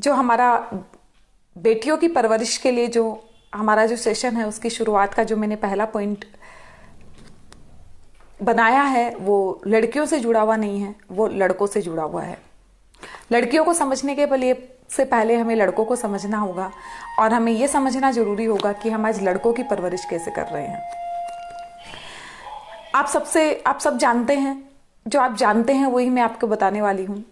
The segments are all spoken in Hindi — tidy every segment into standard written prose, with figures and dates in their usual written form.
जो हमारा बेटियों की परवरिश के लिए जो हमारा जो सेशन है उसकी शुरुआत का जो मैंने पहला पॉइंट बनाया है वो लड़कियों से जुड़ा हुआ नहीं है, वो लड़कों से जुड़ा हुआ है। लड़कियों को समझने के लिए से पहले हमें लड़कों को समझना होगा और हमें ये समझना जरूरी होगा कि हम आज लड़कों की परवरिश कैसे कर रहे हैं। आप सब जानते हैं, जो आप जानते हैं वही मैं आपको बताने वाली हूँ।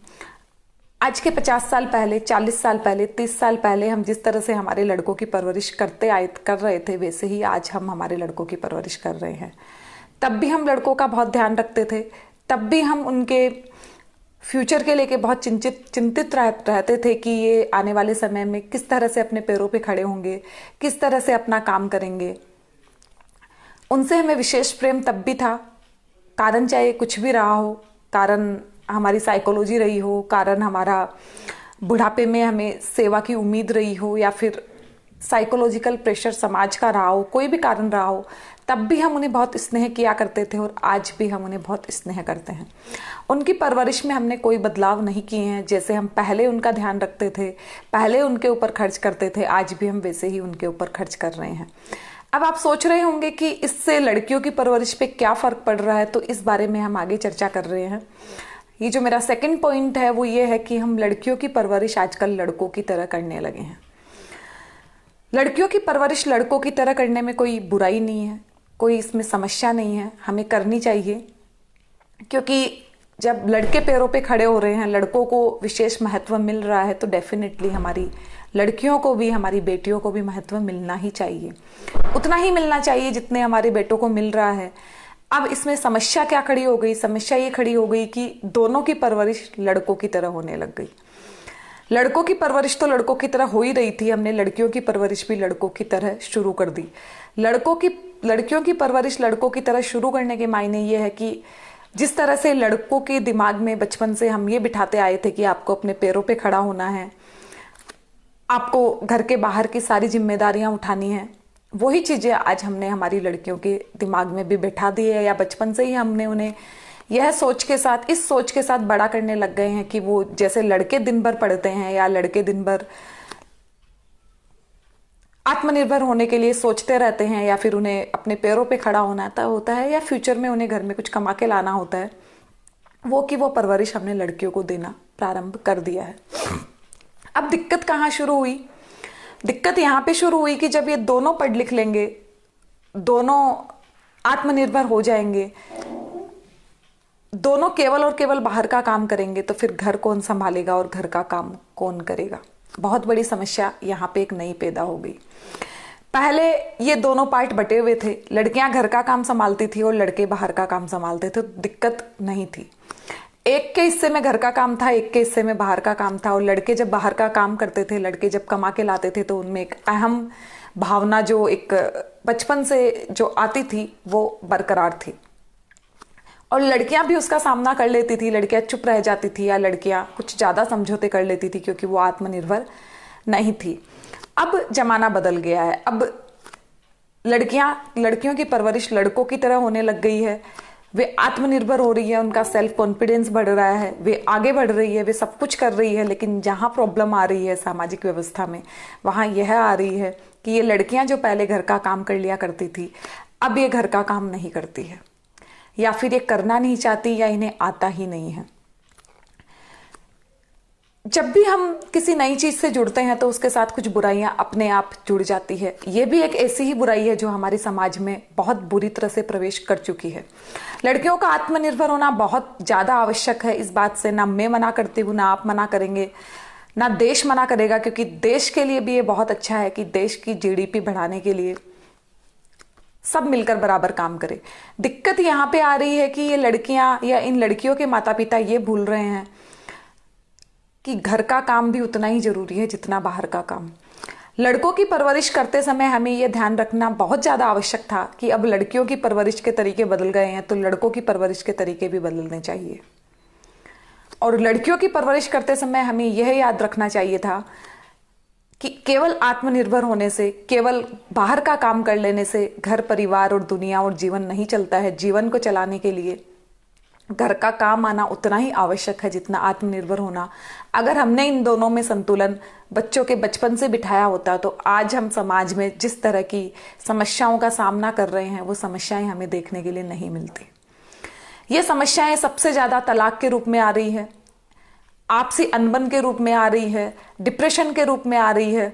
आज के 50 साल पहले, 40 साल पहले, 30 साल पहले हम जिस तरह से हमारे लड़कों की परवरिश कर रहे थे, वैसे ही आज हम हमारे लड़कों की परवरिश कर रहे हैं। तब भी हम लड़कों का बहुत ध्यान रखते थे, तब भी हम उनके फ्यूचर के लेके बहुत चिंतित रहते थे कि ये आने वाले समय में किस तरह से अपने पैरों पे खड़े होंगे, किस तरह से अपना काम करेंगे। उनसे हमें विशेष प्रेम तब भी था, कारण चाहे कुछ भी रहा हो, कारण हमारी साइकोलॉजी रही हो, कारण हमारा बुढ़ापे में हमें सेवा की उम्मीद रही हो, या फिर साइकोलॉजिकल प्रेशर समाज का रहा हो, कोई भी कारण रहा हो, तब भी हम उन्हें बहुत स्नेह किया करते थे और आज भी हम उन्हें बहुत स्नेह करते हैं। उनकी परवरिश में हमने कोई बदलाव नहीं किए हैं। जैसे हम पहले उनका ध्यान रखते थे, पहले उनके ऊपर खर्च करते थे, आज भी हम वैसे ही उनके ऊपर खर्च कर रहे हैं। अब आप सोच रहे होंगे कि इससे लड़कियों की परवरिश पे क्या फ़र्क पड़ रहा है, तो इस बारे में हम आगे चर्चा कर रहे हैं। ये जो मेरा सेकंड पॉइंट है वो ये है कि हम लड़कियों की परवरिश आजकल लड़कों की तरह करने लगे हैं। लड़कियों की परवरिश लड़कों की तरह करने में कोई बुराई नहीं है, कोई इसमें समस्या नहीं है, हमें करनी चाहिए। क्योंकि जब लड़के पैरों पे खड़े हो रहे हैं, लड़कों को विशेष महत्व मिल रहा है, तो डेफिनेटली हमारी लड़कियों को भी, हमारी बेटियों को भी महत्व मिलना ही चाहिए। उतना ही मिलना चाहिए जितने हमारे बेटों को मिल रहा है। अब इसमें समस्या क्या खड़ी हो गई? समस्या ये खड़ी हो गई कि दोनों की परवरिश लड़कों की तरह होने लग गई। लड़कों की परवरिश तो लड़कों की तरह हो ही रही थी, हमने लड़कियों की परवरिश भी लड़कों की तरह शुरू कर दी। लड़कियों की परवरिश लड़कों की तरह शुरू करने के मायने ये है कि जिस तरह से लड़कों के दिमाग में बचपन से हम ये बिठाते आए थे कि आपको अपने पैरों पे खड़ा होना है, आपको घर के बाहर की सारी जिम्मेदारियां उठानी है, वही चीजें आज हमने हमारी लड़कियों के दिमाग में भी बैठा दी है, या बचपन से ही हमने उन्हें इस सोच के साथ बड़ा करने लग गए हैं कि वो जैसे लड़के दिन भर पढ़ते हैं या लड़के दिन भर आत्मनिर्भर होने के लिए सोचते रहते हैं, या फिर उन्हें अपने पैरों पे खड़ा होना होता है, या फ्यूचर में उन्हें घर में कुछ कमा के लाना होता है, वो परवरिश हमने लड़कियों को देना प्रारंभ कर दिया है। अब दिक्कत कहाँ शुरू हुई? दिक्कत यहाँ पे शुरू हुई कि जब ये दोनों पढ़ लिख लेंगे, दोनों आत्मनिर्भर हो जाएंगे, दोनों केवल और केवल बाहर का काम करेंगे, तो फिर घर कौन संभालेगा और घर का काम कौन करेगा? बहुत बड़ी समस्या यहाँ पे एक नई पैदा हो गई। पहले ये दोनों पार्ट बटे हुए थे, लड़कियां घर का काम संभालती थी और लड़के बाहर का काम संभालते थे, दिक्कत नहीं थी। एक के हिस्से में घर का काम था, एक के हिस्से में बाहर का काम था, और लड़के जब बाहर का काम करते थे, लड़के जब कमा के लाते थे, तो उनमें एक अहम भावना जो एक बचपन से जो आती थी वो बरकरार थी, और लड़कियां भी उसका सामना कर लेती थी। लड़कियां चुप रह जाती थी या लड़कियां कुछ ज्यादा समझौते कर लेती थी क्योंकि वो आत्मनिर्भर नहीं थी। अब जमाना बदल गया है, अब लड़कियों की परवरिश लड़कों की तरह होने लग गई है। वे आत्मनिर्भर हो रही है, उनका सेल्फ कॉन्फिडेंस बढ़ रहा है, वे आगे बढ़ रही है, वे सब कुछ कर रही है। लेकिन जहां प्रॉब्लम आ रही है सामाजिक व्यवस्था में, वहां यह आ रही है कि ये लड़कियां जो पहले घर का काम कर लिया करती थी, अब ये घर का काम नहीं करती है, या फिर ये करना नहीं चाहती, या इन्हें आता ही नहीं है। जब भी हम किसी नई चीज से जुड़ते हैं तो उसके साथ कुछ बुराइयां अपने आप जुड़ जाती है। ये भी एक ऐसी ही बुराई है जो हमारे समाज में बहुत बुरी तरह से प्रवेश कर चुकी है। लड़कियों का आत्मनिर्भर होना बहुत ज्यादा आवश्यक है। इस बात से ना मैं मना करती हूँ, ना आप मना करेंगे, ना देश मना करेगा, क्योंकि देश के लिए भी ये बहुत अच्छा है कि देश की जीडीपी बढ़ाने के लिए सब मिलकर बराबर काम करें। दिक्कत यहाँ पे आ रही है कि ये लड़कियां या इन लड़कियों के माता पिता ये भूल रहे हैं कि घर का काम भी उतना ही जरूरी है जितना बाहर का काम। लड़कों की परवरिश करते समय हमें यह ध्यान रखना बहुत ज्यादा आवश्यक था कि अब लड़कियों की परवरिश के तरीके बदल गए हैं, तो लड़कों की परवरिश के तरीके भी बदलने चाहिए। और लड़कियों की परवरिश करते समय हमें यह याद रखना चाहिए था कि केवल आत्मनिर्भर होने से, केवल बाहर का काम कर लेने से घर, परिवार और दुनिया और जीवन नहीं चलता है। जीवन को चलाने के लिए घर का काम आना उतना ही आवश्यक है जितना आत्मनिर्भर होना। अगर हमने इन दोनों में संतुलन बच्चों के बचपन से बिठाया होता तो आज हम समाज में जिस तरह की समस्याओं का सामना कर रहे हैं वो समस्याएं हमें देखने के लिए नहीं मिलती। ये समस्याएं सबसे ज्यादा तलाक के रूप में आ रही है, आपसी अनबन के रूप में आ रही है, डिप्रेशन के रूप में आ रही है।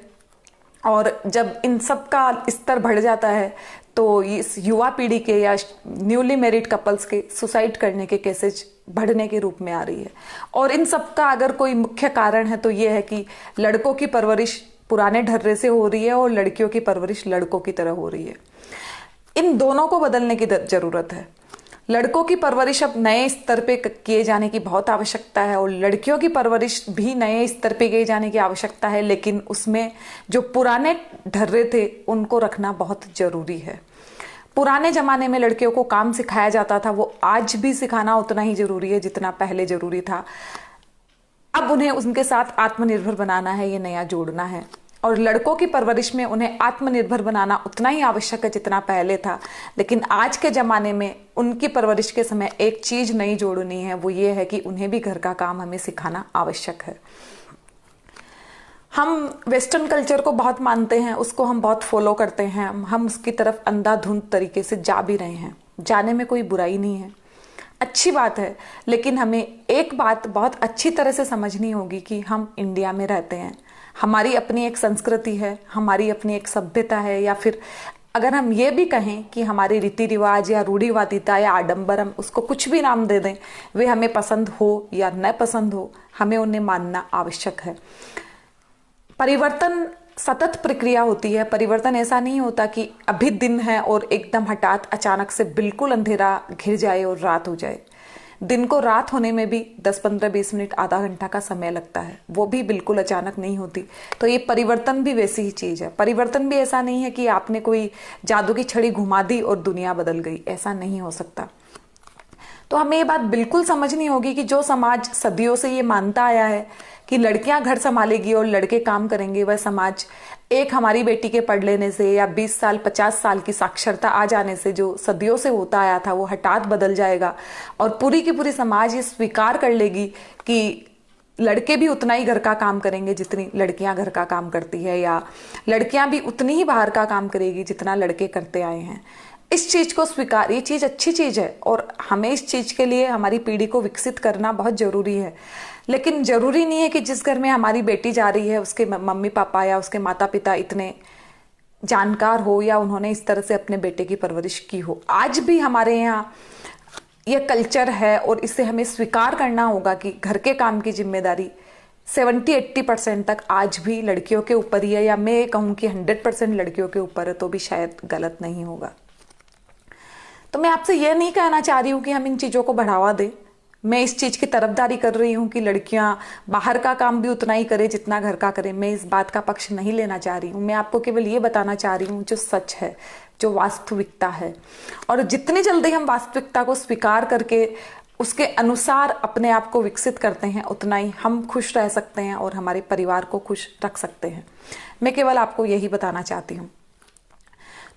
और जब इन सब का स्तर बढ़ जाता है तो इस युवा पीढ़ी के या न्यूली मैरिड कपल्स के सुसाइड करने के केसेज बढ़ने के रूप में आ रही है। और इन सब का अगर कोई मुख्य कारण है तो ये है कि लड़कों की परवरिश पुराने ढर्रे से हो रही है और लड़कियों की परवरिश लड़कों की तरह हो रही है। इन दोनों को बदलने की जरूरत है। लड़कों की परवरिश अब नए स्तर पे किए जाने की बहुत आवश्यकता है और लड़कियों की परवरिश भी नए स्तर पे किए जाने की आवश्यकता है, लेकिन उसमें जो पुराने ढर्रे थे उनको रखना बहुत जरूरी है। पुराने जमाने में लड़कियों को काम सिखाया जाता था, वो आज भी सिखाना उतना ही जरूरी है जितना पहले जरूरी था। अब उन्हें उनके साथ आत्मनिर्भर बनाना है, ये नया जोड़ना है। और लड़कों की परवरिश में उन्हें आत्मनिर्भर बनाना उतना ही आवश्यक है जितना पहले था। लेकिन आज के ज़माने में उनकी परवरिश के समय एक चीज़ नई जोड़नी है, वो ये है कि उन्हें भी घर का काम हमें सिखाना आवश्यक है। हम वेस्टर्न कल्चर को बहुत मानते हैं, उसको हम बहुत फॉलो करते हैं, हम उसकी तरफ अंधाधुंध तरीके से जा भी रहे हैं। जाने में कोई बुराई नहीं है, अच्छी बात है। लेकिन हमें एक बात बहुत अच्छी तरह से समझनी होगी कि हम इंडिया में रहते हैं, हमारी अपनी एक संस्कृति है, हमारी अपनी एक सभ्यता है, या फिर अगर हम ये भी कहें कि हमारे रीति रिवाज या रूढ़िवादिता या आडंबर, हम उसको कुछ भी नाम दे दें, वे हमें पसंद हो या न पसंद हो, हमें उन्हें मानना आवश्यक है। परिवर्तन सतत प्रक्रिया होती है। परिवर्तन ऐसा नहीं होता कि अभी दिन है और एकदम हठात अचानक से बिल्कुल अंधेरा घिर जाए और रात हो जाए। दिन को रात होने में भी 10, 15, 20 मिनट, आधा घंटा का समय लगता है, वो भी बिल्कुल अचानक नहीं होती। तो ये परिवर्तन भी वैसी ही चीज है। परिवर्तन भी ऐसा नहीं है कि आपने कोई जादू की छड़ी घुमा दी और दुनिया बदल गई, ऐसा नहीं हो सकता। तो हमें ये बात बिल्कुल समझनी होगी कि जो समाज सदियों से ये मानता आया है कि लड़कियां घर संभालेगी और लड़के काम करेंगे, वह समाज एक हमारी बेटी के पढ़ लेने से या 20 साल 50 साल की साक्षरता आ जाने से जो सदियों से होता आया था वो हठात बदल जाएगा और पूरी की पूरी समाज ये स्वीकार कर लेगी कि लड़के भी उतना ही घर का काम करेंगे जितनी लड़कियां घर का काम करती है, या लड़कियां भी उतनी ही बाहर का काम करेगी जितना लड़के करते आए हैं। इस चीज को स्वीकार, ये चीज अच्छी चीज है और हमें इस चीज के लिए हमारी पीढ़ी को विकसित करना बहुत जरूरी है। लेकिन जरूरी नहीं है कि जिस घर में हमारी बेटी जा रही है उसके मम्मी पापा या उसके माता पिता इतने जानकार हो या उन्होंने इस तरह से अपने बेटे की परवरिश की हो। आज भी हमारे यहाँ ये कल्चर है और इसे हमें स्वीकार करना होगा कि घर के काम की जिम्मेदारी 70-80% तक आज भी लड़कियों के ऊपर ही है, या मैं कहूँ कि 100% लड़कियों के ऊपर है, तो भी शायद गलत नहीं होगा। तो मैं आपसे यह नहीं कहना चाह रही हूँ कि हम इन चीज़ों को बढ़ावा दें। मैं इस चीज़ की तरफदारी कर रही हूँ कि लड़कियाँ बाहर का काम भी उतना ही करें जितना घर का करें। मैं इस बात का पक्ष नहीं लेना चाह रही हूँ। मैं आपको केवल ये बताना चाह रही हूँ जो सच है, जो वास्तविकता है। और जितनी जल्दी हम वास्तविकता को स्वीकार करके उसके अनुसार अपने आप को विकसित करते हैं, उतना ही हम खुश रह सकते हैं और हमारे परिवार को खुश रख सकते हैं। मैं केवल आपको यही बताना चाहती हूँ।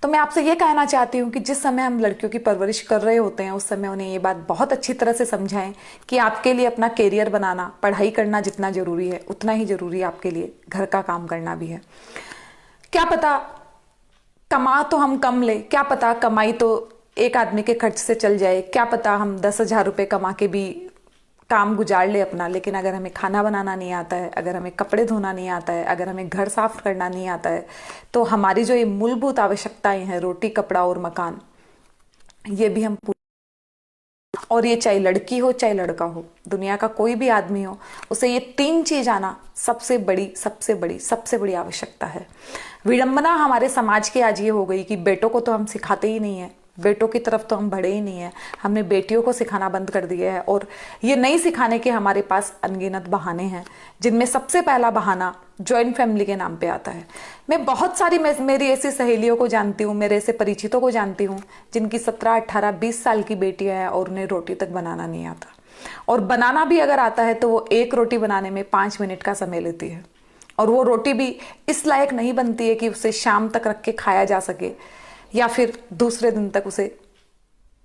तो मैं आपसे ये कहना चाहती हूँ कि जिस समय हम लड़कियों की परवरिश कर रहे होते हैं उस समय उन्हें ये बात बहुत अच्छी तरह से समझाएं कि आपके लिए अपना कैरियर बनाना, पढ़ाई करना जितना जरूरी है उतना ही जरूरी आपके लिए घर का काम करना भी है। क्या पता कमा तो हम कम ले, क्या पता कमाई तो एक आदमी के खर्च से चल जाए, क्या पता हम 10,000 रुपये कमा के भी काम गुजार ले अपना, लेकिन अगर हमें खाना बनाना नहीं आता है, अगर हमें कपड़े धोना नहीं आता है, अगर हमें घर साफ करना नहीं आता है, तो हमारी जो ये मूलभूत आवश्यकताएं हैं, रोटी कपड़ा और मकान, ये भी हम और ये चाहे लड़की हो चाहे लड़का हो, दुनिया का कोई भी आदमी हो, उसे ये 3 चीज आना सबसे बड़ी आवश्यकता है। विडंबना हमारे समाज की आज ये हो गई कि बेटों को तो हम सिखाते ही नहीं है, बेटों की तरफ तो हम बढ़े ही नहीं है, हमने बेटियों को सिखाना बंद कर दिया है। और ये नहीं सिखाने के हमारे पास अनगिनत बहाने हैं, जिनमें सबसे पहला बहाना जॉइंट फैमिली के नाम पे आता है। मैं बहुत सारी मेरी ऐसी सहेलियों को जानती हूँ, मेरे ऐसे परिचितों को जानती हूँ जिनकी 17, 18, 20 साल की बेटियां हैं और उन्हें रोटी तक बनाना नहीं आता, और बनाना भी अगर आता है तो वो एक रोटी बनाने में 5 मिनट का समय लेती है, और वो रोटी भी इस लायक नहीं बनती है कि उसे शाम तक रख के खाया जा सके या फिर दूसरे दिन तक उसे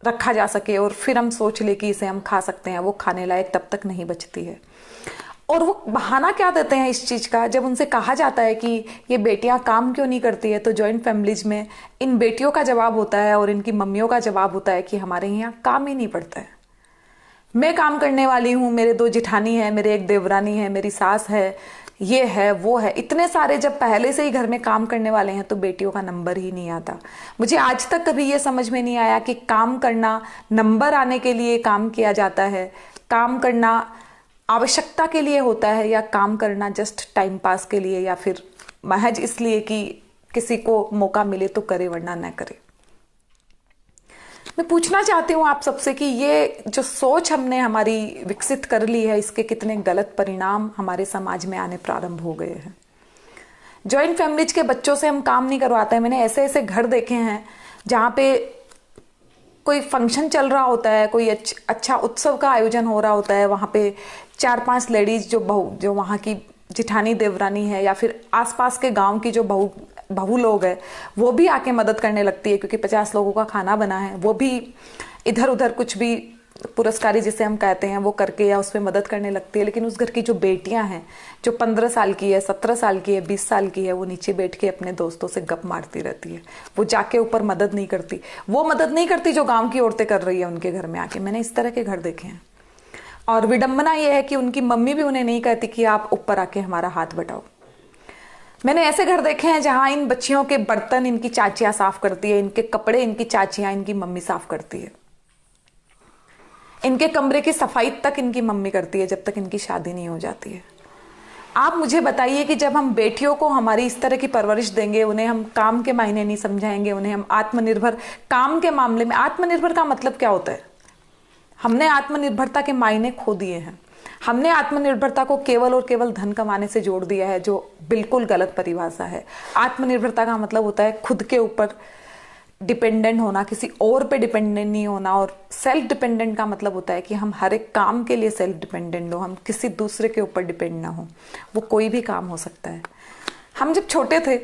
रखा जा सके और फिर हम सोच ले कि इसे हम खा सकते हैं, वो खाने लायक तब तक नहीं बचती है। और वो बहाना क्या देते हैं इस चीज़ का, जब उनसे कहा जाता है कि ये बेटियां काम क्यों नहीं करती है, तो जॉइंट फैमिलीज में इन बेटियों का जवाब होता है और इनकी मम्मियों का जवाब होता है कि हमारे यहाँ काम ही नहीं पड़ता है। मैं काम करने वाली हूँ, मेरे 2 जिठानी है, मेरे 1 देवरानी है, मेरी सास है, ये है वो है, इतने सारे जब पहले से ही घर में काम करने वाले हैं तो बेटियों का नंबर ही नहीं आता। मुझे आज तक कभी ये समझ में नहीं आया कि काम करना नंबर आने के लिए काम किया जाता है, काम करना आवश्यकता के लिए होता है, या काम करना जस्ट टाइम पास के लिए, या फिर महज इसलिए कि किसी को मौका मिले तो करे वरना न करे। मैं पूछना चाहती हूँ आप सबसे कि ये जो सोच हमने हमारी विकसित कर ली है, इसके कितने गलत परिणाम हमारे समाज में आने प्रारंभ हो गए हैं। जॉइंट फैमिलीज के बच्चों से हम काम नहीं करवाते हैं। मैंने ऐसे ऐसे घर देखे हैं जहाँ पे कोई फंक्शन चल रहा होता है, कोई अच्छा उत्सव का आयोजन हो रहा होता है, वहाँ पे 4-5 लेडीज जो वहाँ की जिठानी देवरानी है या फिर आसपास के गांव की जो बहू लोग है, वो भी आके मदद करने लगती है, क्योंकि 50 लोगों का खाना बना है। वो भी इधर उधर कुछ भी पुरस्कारी जिसे हम कहते हैं वो करके या उसमें मदद करने लगती है। लेकिन उस घर की जो बेटियां हैं, जो 15 साल की है, 17 साल की है, 20 साल की है, वो नीचे बैठ के अपने दोस्तों से गप मारती रहती है। वो जाके ऊपर मदद नहीं करती, वो मदद नहीं करती जो गाँव की औरतें कर रही है उनके घर में आके। मैंने इस तरह के घर देखे हैं। और विडंबना यह है कि उनकी मम्मी भी उन्हें नहीं कहती कि आप ऊपर आके हमारा हाथ बटाओ। मैंने ऐसे घर देखे हैं जहां इन बच्चियों के बर्तन इनकी चाचियां साफ करती है, इनके कपड़े इनकी चाचियां, इनकी मम्मी साफ करती है, इनके कमरे की सफाई तक इनकी मम्मी करती है जब तक इनकी शादी नहीं हो जाती है। आप मुझे बताइए कि जब हम बेटियों को हमारी इस तरह की परवरिश देंगे, उन्हें हम काम के मायने नहीं समझाएंगे, उन्हें हम आत्मनिर्भर, काम के मामले में आत्मनिर्भर का मतलब क्या होता है? हमने आत्मनिर्भरता के मायने खो दिए हैं। हमने आत्मनिर्भरता को केवल और केवल धन कमाने से जोड़ दिया है, जो बिल्कुल गलत परिभाषा है। आत्मनिर्भरता का मतलब होता है खुद के ऊपर डिपेंडेंट होना, किसी और पे डिपेंडेंट नहीं होना। और सेल्फ डिपेंडेंट का मतलब होता है कि हम हर एक काम के लिए सेल्फ डिपेंडेंट हो, हम किसी दूसरे के ऊपर डिपेंड ना हो। वो कोई भी काम हो सकता है। हम जब छोटे थे,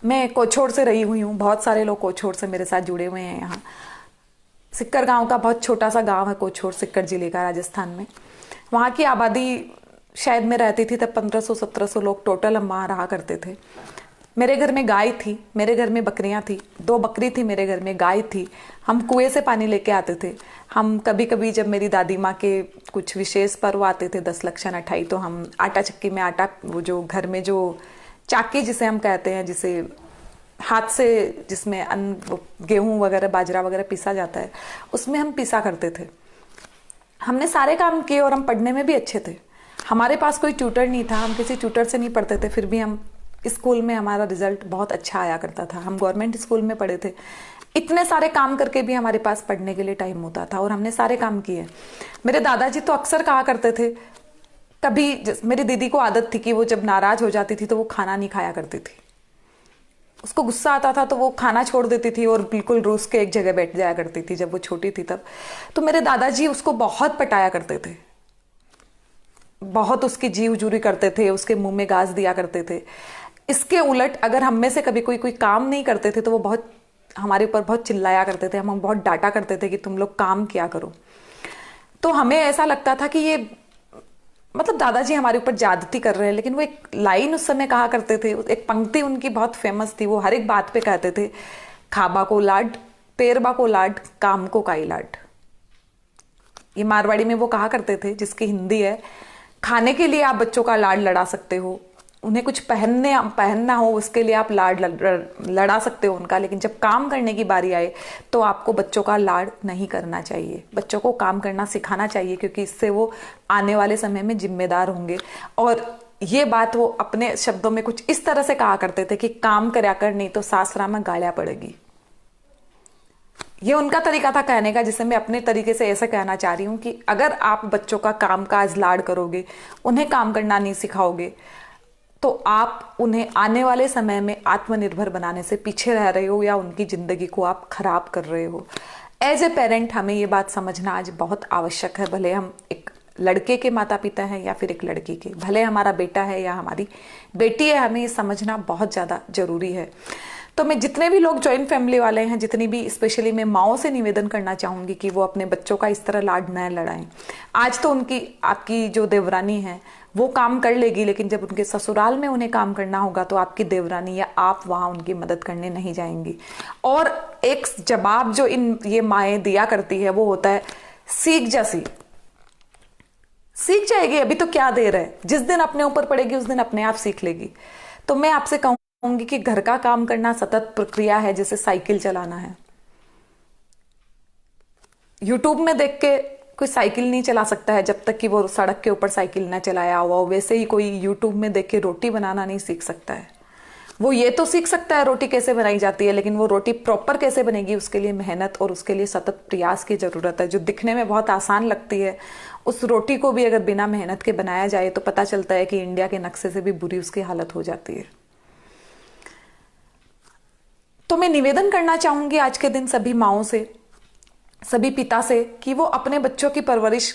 मैं कोछोड़ से रही हुई हूँ, बहुत सारे लोग कोछोड़ से मेरे साथ जुड़े हुए हैं। यहाँ सिक्कर गांव का बहुत छोटा सा गांव है कोछोड़, सिक्कर जिले का, राजस्थान में। वहाँ की आबादी शायद मैं रहती थी तब 1500-1700 लोग टोटल हम वहाँ रहा करते थे। मेरे घर में गाय थी, मेरे घर में बकरियाँ थी, 2 बकरी थी मेरे घर में, गाय थी। हम कुएं से पानी लेके आते थे। हम कभी कभी जब मेरी दादी माँ के कुछ विशेष पर्व आते थे, 10 लक्षण 28, तो हम आटा चक्की में आटा, वो जो घर में जो चाकी जिसे हम कहते हैं, जिसे हाथ से, जिसमें अन्न, गेहूं वगैरह, बाजरा वगैरह पीसा जाता है, उसमें हम पीसा करते थे। हमने सारे काम किए और हम पढ़ने में भी अच्छे थे। हमारे पास कोई ट्यूटर नहीं था, हम किसी ट्यूटर से नहीं पढ़ते थे, फिर भी हम स्कूल में हमारा रिजल्ट बहुत अच्छा आया करता था। हम गवर्नमेंट स्कूल में पढ़े थे। इतने सारे काम करके भी हमारे पास पढ़ने के लिए टाइम होता था और हमने सारे काम किए। मेरे दादाजी तो अक्सर कहा करते थे, कभी मेरी दीदी को आदत थी कि वो जब नाराज हो जाती थी तो वो खाना नहीं खाया करती थी। उसको गुस्सा आता था तो वो खाना छोड़ देती थी और बिल्कुल रूस के एक जगह बैठ जाया करती थी जब वो छोटी थी तब। तो मेरे दादाजी उसको बहुत पटाया करते थे, बहुत उसकी जी हुजूरी करते थे, उसके मुंह में गाज दिया करते थे। इसके उलट अगर हम में से कभी कोई काम नहीं करते थे तो वो बहुत हमारे ऊपर बहुत चिल्लाया करते थे, हम बहुत डांटा करते थे कि तुम लोग काम किया करो। तो हमें ऐसा लगता था कि ये मतलब दादाजी हमारे ऊपर ज्यादती कर रहे हैं। लेकिन वो एक लाइन उस समय कहा करते थे, एक पंक्ति उनकी बहुत फेमस थी, वो हर एक बात पे कहते थे, खाबा को लाड, पेरबा को लाड, काम को काई लाड। ये मारवाड़ी में वो कहा करते थे, जिसकी हिंदी है, खाने के लिए आप बच्चों का लाड लड़ा सकते हो, उन्हें कुछ पहनना हो उसके लिए आप लाड लड़ा सकते हो उनका, लेकिन जब काम करने की बारी आए तो आपको बच्चों का लाड नहीं करना चाहिए। बच्चों को काम करना सिखाना चाहिए, क्योंकि इससे वो आने वाले समय में जिम्मेदार होंगे। और ये बात वो अपने शब्दों में कुछ इस तरह से कहा करते थे कि काम करया कर, नहीं तो सासरा में गालियां पड़ेगी। ये उनका तरीका था कहने का, जिसे मैं अपने तरीके से ऐसा कहना चाह रही हूँ कि अगर आप बच्चों का काम काज लाड करोगे, उन्हें काम करना नहीं सिखाओगे, तो आप उन्हें आने वाले समय में आत्मनिर्भर बनाने से पीछे रह रहे हो या उनकी जिंदगी को आप खराब कर रहे हो। एज ए पेरेंट हमें ये बात समझना आज बहुत आवश्यक है। भले हम एक लड़के के माता पिता हैं या फिर एक लड़की के, भले हमारा बेटा है या हमारी बेटी है, हमें ये समझना बहुत ज़्यादा जरूरी है। तो मैं जितने भी लोग जॉइंट फैमिली वाले हैं, जितनी भी, स्पेशली मैं माओ से निवेदन करना चाहूंगी कि वो अपने बच्चों का इस तरह लाड न लड़ाएं। आज तो उनकी, आपकी जो देवरानी है वो काम कर लेगी, लेकिन जब उनके ससुराल में उन्हें काम करना होगा तो आपकी देवरानी या आप वहां उनकी मदद करने नहीं जाएंगी। और एक जवाब जो ये माएँ दिया करती है वो होता है, सीख जा, सीख जाएगी, अभी तो क्या देर है, जिस दिन अपने ऊपर पड़ेगी उस दिन अपने आप सीख लेगी। तो मैं आपसे कहूंगी कि घर का काम करना सतत प्रक्रिया है, जैसे साइकिल चलाना है। यूट्यूब में देख के कोई साइकिल नहीं चला सकता है जब तक कि वो सड़क के ऊपर साइकिल ना चलाया हुआ हो। वैसे ही कोई यूट्यूब में देख के रोटी बनाना नहीं सीख सकता है। वो ये तो सीख सकता है रोटी कैसे बनाई जाती है, लेकिन वो रोटी प्रॉपर कैसे बनेगी उसके लिए मेहनत और उसके लिए सतत प्रयास की जरूरत है। जो दिखने में बहुत आसान लगती है, उस रोटी को भी अगर बिना मेहनत के बनाया जाए तो पता चलता है कि इंडिया के नक्शे से भी बुरी उसकी हालत हो जाती है। तो मैं निवेदन करना चाहूंगी आज के दिन सभी माओं से, सभी पिता से, कि वो अपने बच्चों की परवरिश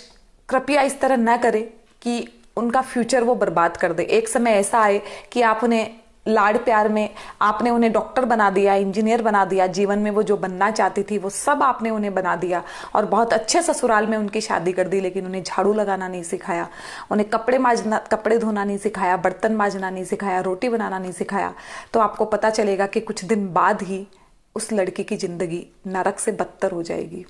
कृपया इस तरह न करे कि उनका फ्यूचर वो बर्बाद कर दे। एक समय ऐसा आए कि आप उन्हें लाड प्यार में आपने उन्हें डॉक्टर बना दिया, इंजीनियर बना दिया, जीवन में वो जो बनना चाहती थी वो सब आपने उन्हें बना दिया और बहुत अच्छे ससुराल में उनकी शादी कर दी, लेकिन उन्हें झाड़ू लगाना नहीं सिखाया, उन्हें कपड़े धोना नहीं सिखाया, बर्तन मांजना नहीं सिखाया, रोटी बनाना नहीं सिखाया। तो आपको पता चलेगा कि कुछ दिन बाद ही उस लड़की की जिंदगी नरक से बदतर हो जाएगी।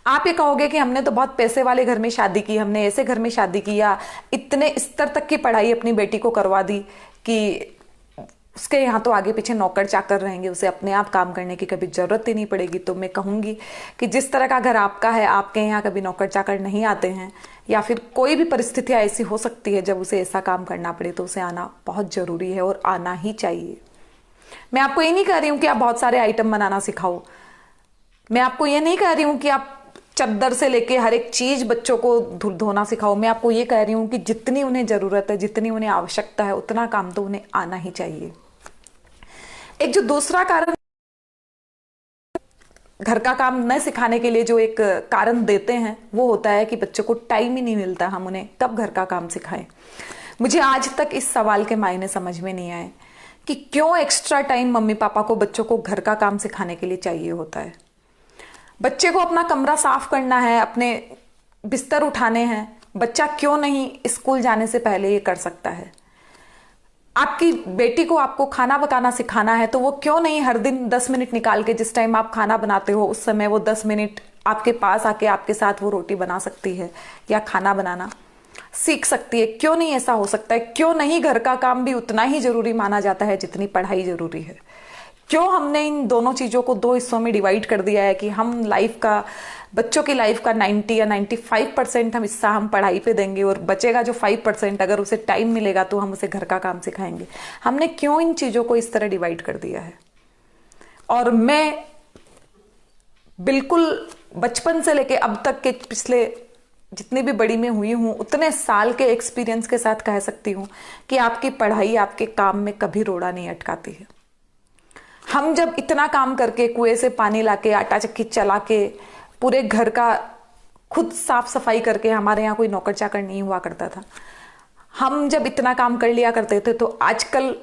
आप ये कहोगे कि हमने तो बहुत पैसे वाले घर में शादी की, हमने ऐसे घर में शादी की, या इतने स्तर तक की पढ़ाई अपनी बेटी को करवा दी कि उसके यहाँ तो आगे पीछे नौकर चाकर रहेंगे, उसे अपने आप काम करने की कभी जरूरत ही नहीं पड़ेगी। तो मैं कहूंगी कि जिस तरह का घर आपका है, आपके यहाँ कभी नौकर चाकर नहीं आते हैं, या फिर कोई भी परिस्थितियां ऐसी हो सकती है जब उसे ऐसा काम करना पड़े, तो उसे आना बहुत जरूरी है और आना ही चाहिए। मैं आपको ये नहीं कह रही हूं कि आप बहुत सारे आइटम बनाना सिखाओ, मैं आपको ये नहीं कह रही हूं कि आप चद्दर से लेके हर एक चीज बच्चों को धोना सिखाओ। मैं आपको ये कह रही हूं कि जितनी उन्हें जरूरत है, जितनी उन्हें आवश्यकता है, उतना काम तो उन्हें आना ही चाहिए। एक जो दूसरा कारण घर का काम न सिखाने के लिए जो एक कारण देते हैं वो होता है कि बच्चों को टाइम ही नहीं मिलता, हम उन्हें कब घर का काम सिखाएं। मुझे आज तक इस सवाल के मायने समझ में नहीं आए कि क्यों एक्स्ट्रा टाइम मम्मी पापा को बच्चों को घर का काम सिखाने के लिए चाहिए होता है। बच्चे को अपना कमरा साफ करना है, अपने बिस्तर उठाने हैं, बच्चा क्यों नहीं स्कूल जाने से पहले ये कर सकता है। आपकी बेटी को आपको खाना पकाना सिखाना है, तो वो क्यों नहीं हर दिन 10 मिनट निकाल के, जिस टाइम आप खाना बनाते हो उस समय वो 10 मिनट आपके पास आके आपके साथ वो रोटी बना सकती है या खाना बनाना सीख सकती है। क्यों नहीं ऐसा हो सकता है? क्यों नहीं घर का काम भी उतना ही जरूरी माना जाता है जितनी पढ़ाई जरूरी है? क्यों हमने इन दोनों चीजों को दो हिस्सों में डिवाइड कर दिया है कि हम लाइफ का, बच्चों की लाइफ का 90 या 95% हम हिस्सा हम पढ़ाई पे देंगे और बचेगा जो 5%, अगर उसे टाइम मिलेगा तो हम उसे घर का काम सिखाएंगे। हमने क्यों इन चीजों को इस तरह डिवाइड कर दिया है? और मैं बिल्कुल बचपन से लेके अब तक के पिछले जितनी भी बड़ी मैं हुई हूं उतने साल के एक्सपीरियंस के साथ कह सकती हूं कि आपकी पढ़ाई आपके काम में कभी रोड़ा नहीं अटकाती है। हम जब इतना काम करके कुएं से पानी लाके, आटा चक्की चला के, पूरे घर का खुद साफ सफाई करके, हमारे यहाँ कोई नौकर चाकर नहीं हुआ करता था, हम जब इतना काम कर लिया करते थे, तो आजकल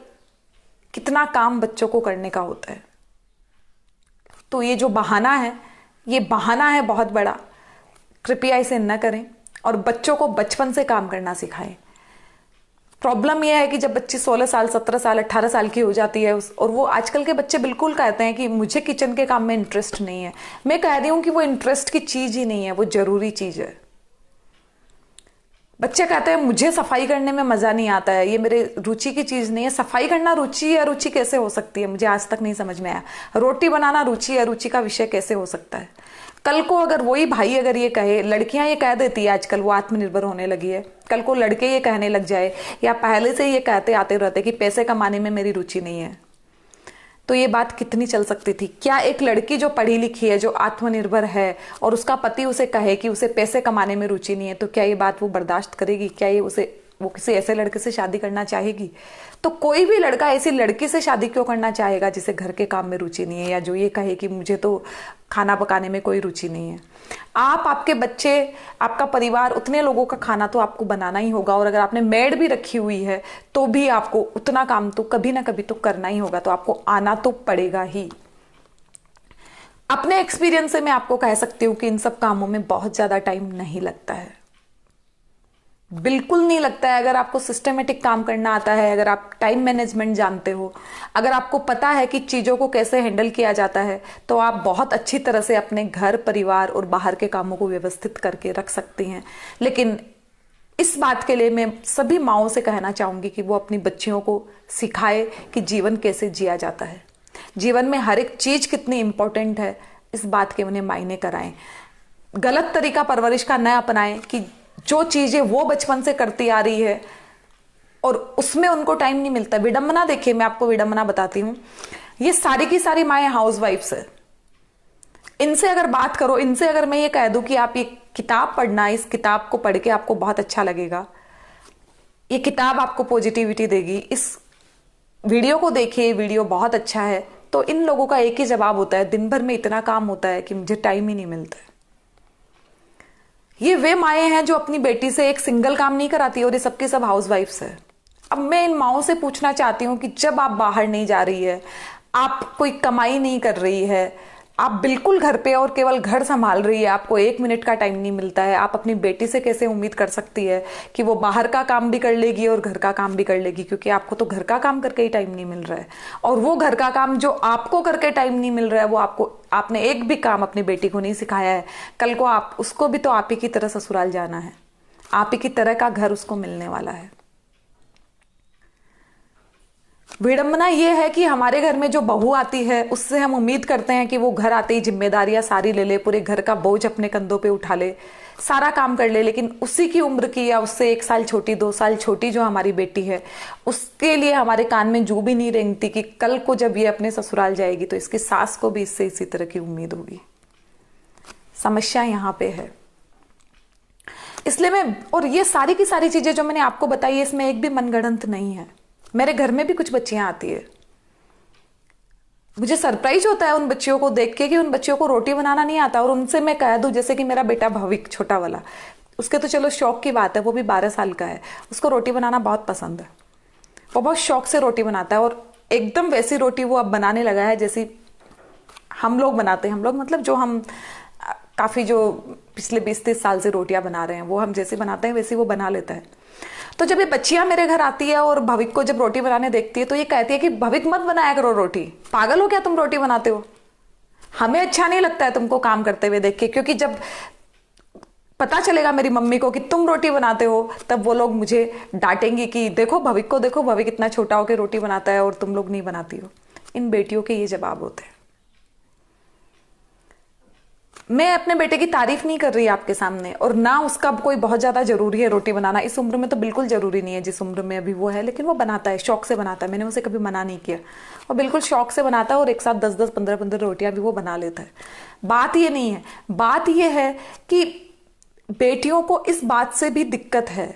कितना काम बच्चों को करने का होता है। तो ये जो बहाना है, ये बहाना है बहुत बड़ा, कृपया इसे न करें और बच्चों को बचपन से काम करना सिखाएं। प्रॉब्लम यह है कि जब बच्ची 16 साल, 17 साल, 18 साल की हो जाती है और वो आजकल के बच्चे बिल्कुल कहते हैं कि मुझे किचन के काम में इंटरेस्ट नहीं है। मैं कह रही हूं कि वो इंटरेस्ट की चीज ही नहीं है, वो जरूरी चीज है। बच्चे कहते हैं मुझे सफाई करने में मजा नहीं आता है, ये मेरे रुचि की चीज नहीं है। सफाई करना रुचि या रुचि कैसे हो सकती है? मुझे आज तक नहीं समझ में आया। रोटी बनाना रुचि या रुचि का विषय कैसे हो सकता है? कल को अगर वही भाई अगर ये कहे, लड़कियां ये कह देती है आजकल, वो आत्मनिर्भर होने लगी है, कल को लड़के ये कहने लग जाए या पहले से ये कहते आते रहते कि पैसे कमाने में मेरी रुचि नहीं है, तो ये बात कितनी चल सकती थी? क्या एक लड़की जो पढ़ी लिखी है, जो आत्मनिर्भर है और उसका पति उसे कहे कि उसे पैसे कमाने में रुचि नहीं है, तो क्या ये बात वो बर्दाश्त करेगी? क्या ये उसे वो किसी ऐसे लड़के से शादी करना चाहेगी, तो कोई भी लड़का ऐसी लड़की से शादी क्यों करना चाहेगा जिसे घर के काम में रुचि नहीं है, या जो ये कहे कि मुझे तो खाना पकाने में कोई रुचि नहीं है। आप, आपके बच्चे, आपका परिवार, उतने लोगों का खाना तो आपको बनाना ही होगा, और अगर आपने मेड भी रखी हुई है तो भी आपको उतना काम तो कभी ना कभी तो करना ही होगा, तो आपको आना तो पड़ेगा ही। अपने एक्सपीरियंस से मैं आपको कह सकती हूं कि इन सब कामों में बहुत ज्यादा टाइम नहीं लगता है, बिल्कुल नहीं लगता है। अगर आपको सिस्टमेटिक काम करना आता है, अगर आप टाइम मैनेजमेंट जानते हो, अगर आपको पता है कि चीजों को कैसे हैंडल किया जाता है, तो आप बहुत अच्छी तरह से अपने घर, परिवार और बाहर के कामों को व्यवस्थित करके रख सकती हैं। लेकिन इस बात के लिए मैं सभी माँओं से कहना चाहूंगी कि वो अपनी बच्चियों को सिखाए कि जीवन कैसे जिया जाता है, जीवन में हर एक चीज कितनी इंपॉर्टेंट है, इस बात के उन्हें मायने कराएं। गलत तरीका परवरिश का न अपनाएं कि जो चीजें वो बचपन से करती आ रही है और उसमें उनको टाइम नहीं मिलता। विडंबना देखिए, मैं आपको विडंबना बताती हूं। ये सारी की सारी माएँ हाउसवाइफ्स है। इनसे अगर बात करो, इनसे अगर मैं ये कह दूं कि आप ये किताब पढ़ना, इस किताब को पढ़ के आपको बहुत अच्छा लगेगा, ये किताब आपको पॉजिटिविटी देगी, इस वीडियो को देखिए, वीडियो बहुत अच्छा है, तो इन लोगों का एक ही जवाब होता है, दिन भर में इतना काम होता है कि मुझे टाइम ही नहीं मिलता है। ये वे माएँ हैं जो अपनी बेटी से एक सिंगल काम नहीं कराती, और ये सबकी सब हाउसवाइफ्स है। अब मैं इन माओं से पूछना चाहती हूं कि जब आप बाहर नहीं जा रही है, आप कोई कमाई नहीं कर रही है, आप बिल्कुल घर पे और केवल घर संभाल रही है, आपको 1 मिनट का टाइम नहीं मिलता है, आप अपनी बेटी से कैसे उम्मीद कर सकती है कि वो बाहर का काम भी कर लेगी और घर का काम भी कर लेगी, क्योंकि आपको तो घर का काम करके ही टाइम नहीं मिल रहा है। और वो घर का काम जो आपको करके टाइम नहीं मिल रहा है, वो आपने एक भी काम अपनी बेटी को नहीं सिखाया है। कल को आप उसको भी तो आप ही की तरह ससुराल जाना है, आप ही की तरह का घर उसको मिलने वाला है। विडंबना यह है कि हमारे घर में जो बहू आती है उससे हम उम्मीद करते हैं कि वो घर आते ही जिम्मेदारियां सारी ले ले, पूरे घर का बोझ अपने कंधों पे उठा ले, सारा काम कर ले। लेकिन उसी की उम्र की या उससे 1 साल छोटी, 2 साल छोटी जो हमारी बेटी है, उसके लिए हमारे कान में जू भी नहीं रेंगती कि कल को जब ये अपने ससुराल जाएगी तो इसकी सास को भी इससे इसी तरह की उम्मीद होगी। समस्या यहां पे है। इसलिए और ये सारी की सारी चीजें जो मैंने आपको बताई है, इसमें एक भी मनगढ़ंत नहीं है। मेरे घर में भी कुछ बच्चियां आती है, मुझे सरप्राइज होता है उन बच्चियों को देख के कि उन बच्चियों को रोटी बनाना नहीं आता। और उनसे मैं कह दूं, जैसे कि मेरा बेटा भविक छोटा वाला, उसके तो चलो शौक की बात है, वो भी 12 साल का है, उसको रोटी बनाना बहुत पसंद है, वो बहुत शौक से रोटी बनाता है। और एकदम वैसी रोटी वो अब बनाने लगा है जैसी हम लोग बनाते हैं। हम लोग मतलब जो हम काफी जो पिछले 20-30 साल से रोटियां बना रहे हैं, वो हम जैसे बनाते हैं वैसे वो बना लेता है। तो जब ये बच्चियां मेरे घर आती है और भविक को जब रोटी बनाने देखती है, तो ये कहती है कि भविक मत बनाया करो रोटी, पागल हो क्या तुम रोटी बनाते हो, हमें अच्छा नहीं लगता है तुमको काम करते हुए देख के। क्योंकि जब पता चलेगा मेरी मम्मी को कि तुम रोटी बनाते हो, तब वो लोग मुझे डांटेंगी कि देखो भविक को, देखो भविक इतना छोटा होकर रोटी बनाता है और तुम लोग नहीं बनाती हो। इन बेटियों के ये जवाब होते हैं। मैं अपने बेटे की तारीफ नहीं कर रही आपके सामने, और ना उसका कोई बहुत ज्यादा जरूरी है रोटी बनाना। इस उम्र में तो बिल्कुल जरूरी नहीं है जिस उम्र में अभी वो है, लेकिन वो बनाता है, शौक से बनाता है। मैंने उसे कभी मना नहीं किया, और बिल्कुल शौक से बनाता है, और एक साथ 10-10, 15-15 रोटियां भी वो बना लेता है। बात ये नहीं है, बात ये है कि बेटियों को इस बात से भी दिक्कत है।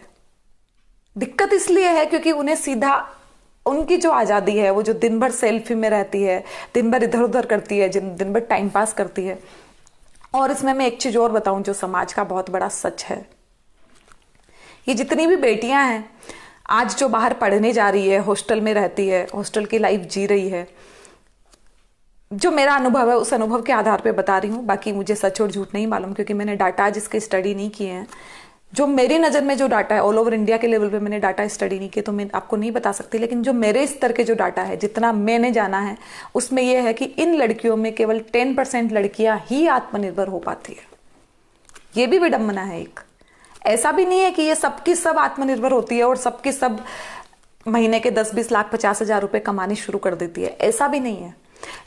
दिक्कत इसलिए है क्योंकि उन्हें सीधा उनकी जो आजादी है, वो जो दिन भर सेल्फी में रहती है, दिन भर इधर उधर करती है, दिन भर टाइम पास करती है। और इसमें मैं एक चीज और बताऊं जो समाज का बहुत बड़ा सच है, ये जितनी भी बेटियां हैं आज जो बाहर पढ़ने जा रही है, हॉस्टल में रहती है, हॉस्टल की लाइफ जी रही है, जो मेरा अनुभव है उस अनुभव के आधार पे बता रही हूँ। बाकी मुझे सच और झूठ नहीं मालूम, क्योंकि मैंने डाटा आज इसके स्टडी नहीं किए हैं। जो मेरी नज़र में जो डाटा है, ऑल ओवर इंडिया के लेवल पे मैंने डाटा स्टडी नहीं किए, तो मैं आपको नहीं बता सकती। लेकिन जो मेरे स्तर के जो डाटा है, जितना मैंने जाना है, उसमें यह है कि इन लड़कियों में केवल 10% लड़कियां ही आत्मनिर्भर हो पाती है। ये भी विडंबना है एक। ऐसा भी नहीं है कि ये सबकी सब आत्मनिर्भर होती है और सबकी सब महीने के 10-20 लाख 50 हजार रुपए कमानी शुरू कर देती है, ऐसा भी नहीं है।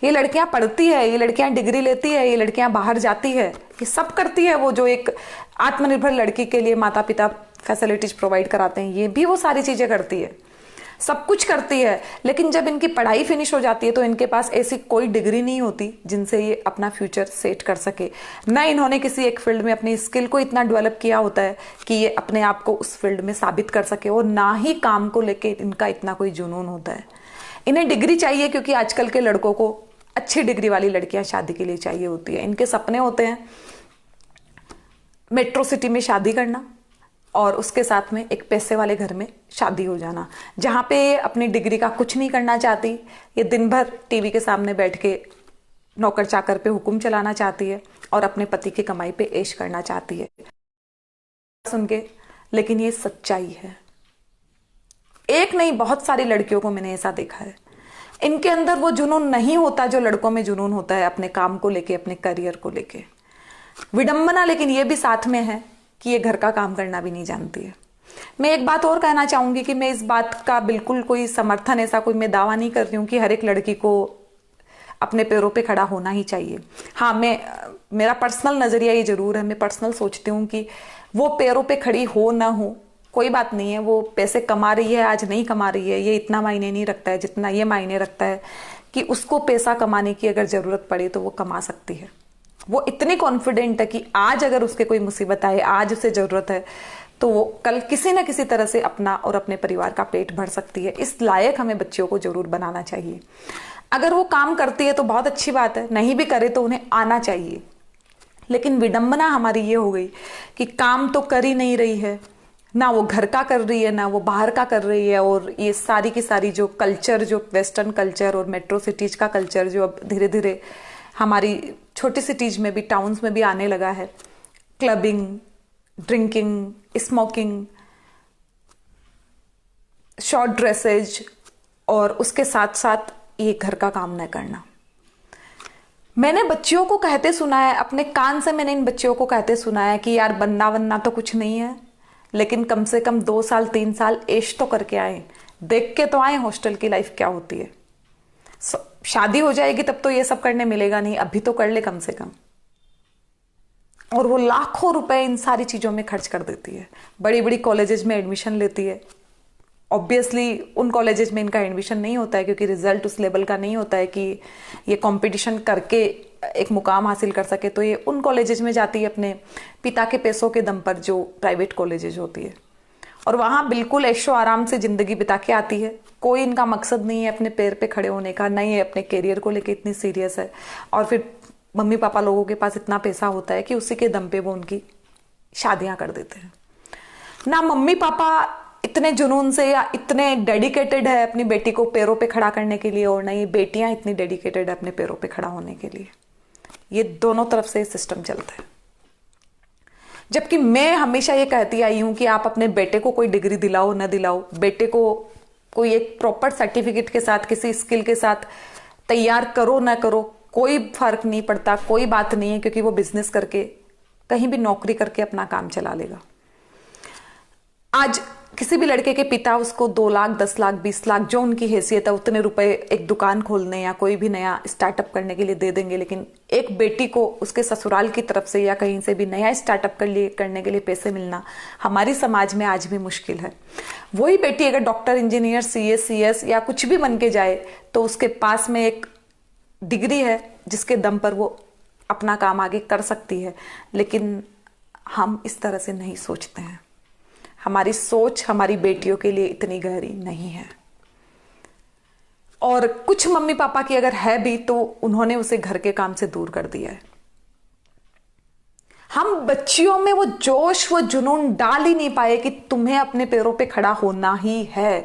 ये लड़कियां पढ़ती है, ये लड़कियां डिग्री लेती है, ये लड़कियां बाहर जाती है, ये सब करती है वो जो एक आत्मनिर्भर लड़की के लिए माता पिता फैसिलिटीज प्रोवाइड कराते हैं, ये भी वो सारी चीजें करती है। सब कुछ करती है, लेकिन जब इनकी पढ़ाई फिनिश हो जाती है तो इनके पास ऐसी कोई डिग्री नहीं होती जिनसे ये अपना फ्यूचर सेट कर सके। ना इन्होंने किसी एक फील्ड में अपनी स्किल को इतना डेवलप किया होता है कि ये अपने आप को उस फील्ड में साबित कर सके, और ना ही काम को लेके इनका इतना कोई जुनून होता है। इन्हें डिग्री चाहिए क्योंकि आजकल के लड़कों को अच्छी डिग्री वाली लड़कियां शादी के लिए चाहिए होती है। इनके सपने होते हैं मेट्रो सिटी में शादी करना और उसके साथ में एक पैसे वाले घर में शादी हो जाना, जहां पे अपनी डिग्री का कुछ नहीं करना चाहती। ये दिन भर टीवी के सामने बैठ के नौकर चाकर पे हुक्म चलाना चाहती है और अपने पति की कमाई पे ऐश करना चाहती है। सुन के, लेकिन ये सच्चाई है। एक नहीं, बहुत सारी लड़कियों को मैंने ऐसा देखा है। इनके अंदर वो जुनून नहीं होता जो लड़कों में जुनून होता है अपने काम को लेके, अपने करियर को लेके। विडंबना लेकिन ये भी साथ में है कि ये घर का काम करना भी नहीं जानती है। मैं एक बात और कहना चाहूंगी कि मैं इस बात का बिल्कुल कोई समर्थन, ऐसा कोई मैं दावा नहीं कर रही हूं कि हर एक लड़की को अपने पैरों पे खड़ा होना ही चाहिए। हाँ, मेरा पर्सनल नजरिया ये जरूर है, मैं पर्सनल सोचती हूँ कि वो पैरों पे खड़ी हो ना हो कोई बात नहीं है। वो पैसे कमा रही है, आज नहीं कमा रही है, ये इतना मायने नहीं रखता है जितना ये मायने रखता है कि उसको पैसा कमाने की अगर जरूरत पड़े तो वो कमा सकती है। वो इतनी कॉन्फिडेंट है कि आज अगर उसके कोई मुसीबत आए, आज उसे जरूरत है, तो वो कल किसी ना किसी तरह से अपना और अपने परिवार का पेट भर सकती है। इस लायक हमें बच्चियों को जरूर बनाना चाहिए। अगर वो काम करती है तो बहुत अच्छी बात है, नहीं भी करे तो उन्हें आना चाहिए। लेकिन विडंबना हमारी ये हो गई कि काम तो कर ही नहीं रही है, ना वो घर का कर रही है, ना वो बाहर का कर रही है। और ये सारी की सारी जो कल्चर, जो वेस्टर्न कल्चर और मेट्रो सिटीज का कल्चर जो अब धीरे धीरे हमारी छोटी सिटीज में भी, टाउन्स में भी आने लगा है, clubbing, drinking, smoking, short dresses, और उसके साथ साथ ये घर का काम न करना। मैंने बच्चियों को कहते सुना है, अपने कान से मैंने इन बच्चियों को कहते सुना है कि यार बनना वनना तो कुछ नहीं है, लेकिन कम से कम 2 साल 3 साल ऐश तो करके आए, देख के तो आए हॉस्टल की लाइफ क्या होती है। शादी हो जाएगी तब तो ये सब करने मिलेगा नहीं, अभी तो कर ले कम से कम। और वो लाखों रुपए इन सारी चीजों में खर्च कर देती है, बड़ी बड़ी कॉलेजेस में एडमिशन लेती है। ऑब्वियसली उन कॉलेजेस में इनका एडमिशन नहीं होता है क्योंकि रिजल्ट उस लेवल का नहीं होता है कि ये कंपटीशन करके एक मुकाम हासिल कर सके, तो ये उन कॉलेजेस में जाती है अपने पिता के पैसों के दम पर, जो प्राइवेट कॉलेजेस होती है, और वहां बिल्कुल ऐशो आराम से जिंदगी बिता के आती है। कोई इनका मकसद नहीं है अपने पैर पे खड़े होने का, नहीं है अपने करियर को लेके इतनी सीरियस है। और फिर मम्मी पापा लोगों के पास इतना पैसा होता है कि उसी के दम पे वो उनकी शादियां कर देते हैं। ना मम्मी पापा इतने जुनून से या इतने डेडिकेटेड है अपनी बेटी को पैरों पे खड़ा करने के लिए, और ना ये बेटियां इतनी डेडिकेटेड है अपने पैरों पे खड़ा होने के लिए। ये दोनों तरफ से सिस्टम चलता है। जबकि मैं हमेशा ये कहती आई हूं कि आप अपने बेटे को कोई डिग्री दिलाओ ना दिलाओ, बेटे को कोई एक प्रॉपर सर्टिफिकेट के साथ, किसी स्किल के साथ तैयार करो ना करो, कोई फर्क नहीं पड़ता, कोई बात नहीं है, क्योंकि वो बिजनेस करके, कहीं भी नौकरी करके अपना काम चला लेगा। आज किसी भी लड़के के पिता उसको 2 लाख, 10 लाख, 20 लाख, जो उनकी हैसियत है उतने रुपए एक दुकान खोलने या कोई भी नया स्टार्टअप करने के लिए दे देंगे, लेकिन एक बेटी को उसके ससुराल की तरफ से या कहीं से भी नया स्टार्टअप करने के लिए पैसे मिलना हमारी समाज में आज भी मुश्किल है। वही बेटी अगर डॉक्टर, इंजीनियर, CS या कुछ भी बन के जाए तो उसके पास में एक डिग्री है जिसके दम पर वो अपना काम आगे कर सकती है। लेकिन हम इस तरह से नहीं सोचते हैं। हमारी सोच हमारी बेटियों के लिए इतनी गहरी नहीं है। और कुछ मम्मी पापा की अगर है भी तो उन्होंने उसे घर के काम से दूर कर दिया है। हम बच्चियों में वो जोश, वो जुनून डाल ही नहीं पाए कि तुम्हें अपने पैरों पे खड़ा होना ही है।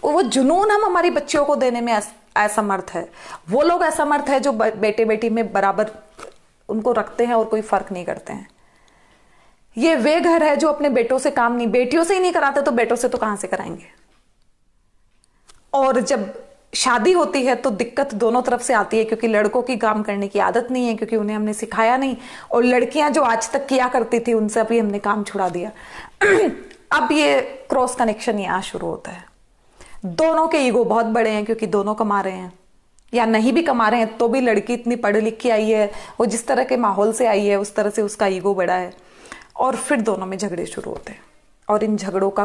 वो जुनून हम हमारी बच्चियों को देने में असमर्थ है। वो लोग असमर्थ है जो बेटे बेटी में बराबर उनको रखते हैं और कोई फर्क नहीं करते हैं। ये वे घर है जो अपने बेटों से काम नहीं, बेटियों से ही नहीं कराते तो बेटों से तो कहां से कराएंगे। और जब शादी होती है तो दिक्कत दोनों तरफ से आती है, क्योंकि लड़कों की काम करने की आदत नहीं है, क्योंकि उन्हें हमने सिखाया नहीं, और लड़कियां जो आज तक किया करती थी उनसे अभी हमने काम छुड़ा दिया। अब ये क्रॉस कनेक्शन यहां शुरू होता है। दोनों के ईगो बहुत बड़े हैं क्योंकि दोनों कमा रहे हैं, या नहीं भी कमा रहे हैं तो भी लड़की इतनी पढ़ लिख के आई है, वो जिस तरह के माहौल से आई है उस तरह से उसका ईगो बड़ा है, और फिर दोनों में झगड़े शुरू होते हैं। और इन झगड़ों का